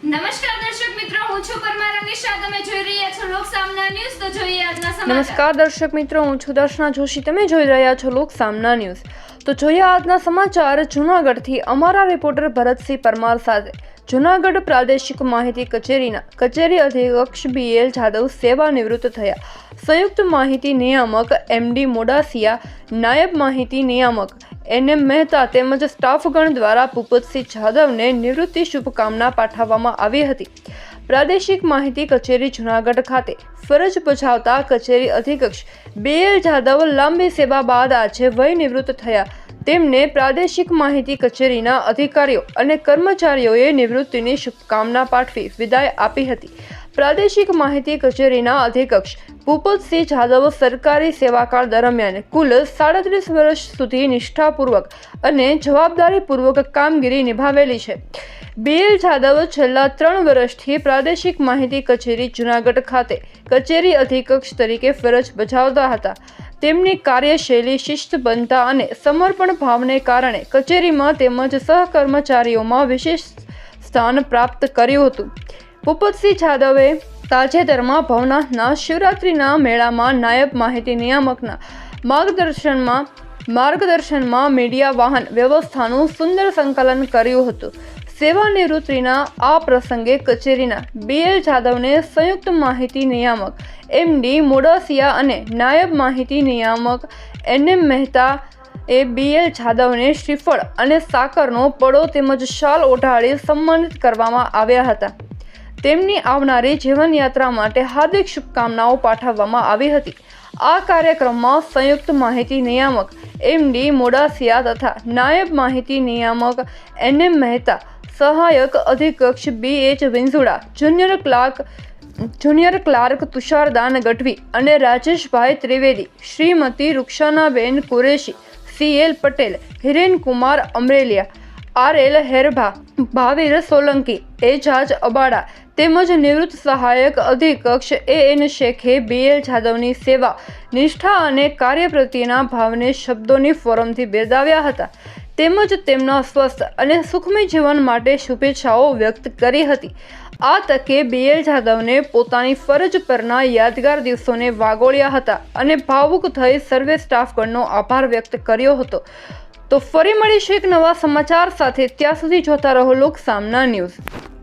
નમસ્કાર દર્શક મિત્રો, હું છું પરમાર અનિશા. તમે જોઈ રહ્યા છો લોક સામના ન્યૂઝ. તો જોઈએ આજના સમાચાર. નમસ્કાર દર્શક મિત્રો, હું છું દર્શના જોશી. તમે જોઈ રહ્યા છો લોક સામના ન્યૂઝ. તો જોઈએ આજના સમાચાર જૂનાગઢથી અમારા રિપોર્ટર ભરતસિંહ પરમાર સાથે. જૂનાગઢ પ્રાદેશિક માહિતી કચેરીના કચેરી અધિક્ષક BL જાદવ સેવા નિવૃત્ત થયા. સંયુક્ત માહિતી નિયામક MD મોડાસિયા, નાયબ માહિતી નિયામક NM મહેતા તેમજ સ્ટાફગણ દ્વારા ભૂપતસિંહ જાદવને નિવૃત્તિ શુભકામના પાઠવવામાં આવી હતી. પ્રાદેશિક માહિતી કચેરી જૂનાગઢ ખાતે ફરજ બજાવતા કચેરી અધિક્ષક BL જાદવ લાંબી સેવા બાદ આજે વય નિવૃત્ત થયા. તેમને પ્રાદેશિક માહિતી કચેરીના અધિકારીઓ અને કર્મચારીઓએ નિવૃત્તિની શુભકામના પાઠવી વિદાય આપી હતી. પ્રાદેશિક માહિતી કચેરીના અધિક્ષક ભૂપતસિંહ જાદવ સરકારી સેવાકાળ દરમિયાન કુલ 37 વર્ષ સુધી નિષ્ઠાપૂર્વક અને જવાબદારીપૂર્વક કામગીરી નિભાવેલી છે. BL જાદવ છેલ્લા 3 વર્ષથી પ્રાદેશિક માહિતી કચેરી જૂનાગઢ ખાતે કચેરી અધિક્ષક તરીકે ફરજ બજાવતા હતા. તેમની કાર્યશૈલી, શિસ્તબદ્ધતા અને સમર્પણ ભાવને કારણે કચેરીમાં તેમજ સહકર્મચારીઓમાં વિશેષ સ્થાન પ્રાપ્ત કર્યું હતું. ભૂપતસિંહ જાદવે તાજેતરમાં ભવનાથના શિવરાત્રિના મેળામાં નાયબ માહિતી નિયામકના માર્ગદર્શનમાં મીડિયા વાહન વ્યવસ્થાનું સુંદર સંકલન કર્યું હતું. સેવાનિવૃત્તિના આ પ્રસંગે કચેરીના BL જાદવને સંયુક્ત માહિતી નિયામક MD મોડાસિયા અને નાયબ માહિતી નિયામક NM મહેતા એ BL જાદવને શ્રીફળ અને સાકરનો પડો તેમજ શાલ ઓઢાડી સન્માનિત કરવામાં આવ્યા હતા. તેમની આવનારી જીવનયાત્રા માટે હાર્દિક શુભકામનાઓ પાઠવવામાં આવી હતી. આ કાર્યક્રમમાં સંયુક્ત માહિતી નિયામક MD મોડાસિયા તથા નાયબ માહિતી નિયામક NM મહેતા, સહાયક અધિક્ષક BH વિંઝુડા, જુનિયર ક્લાર્ક તુષારદાન ગઢવી અને રાજેશભાઈ ત્રિવેદી, શ્રીમતી રૂક્ષાનાબેન કુરેશી, CL પટેલ, હિરેનકુમાર અમરેલિયા, RL હેરભા, ભાવિર સોલંકી, એજાજ અબાડા તેમજ નિવૃત્ત સહાયક અધિક્ષક AN શેખે BL જાદવની સેવા, નિષ્ઠા અને કાર્ય પ્રત્યેના ભાવને શબ્દોની ફોરમથી બિરદાવ્યા હતા. તેમજ તેમના સ્વસ્થ અને સુખમય જીવન માટે શુભેચ્છાઓ વ્યક્ત કરી હતી. આ તકે BL જાદવને પોતાની ફરજ પરના યાદગાર દિવસોને વાગોળ્યા હતા અને ભાવુક થઈ સર્વે સ્ટાફગણનો આભાર વ્યક્ત કર્યો હતો. તો ફરી મળીશું એક નવા સમાચાર સાથે. ત્યાં સુધી જોતા રહો લોક સામના ન્યૂઝ.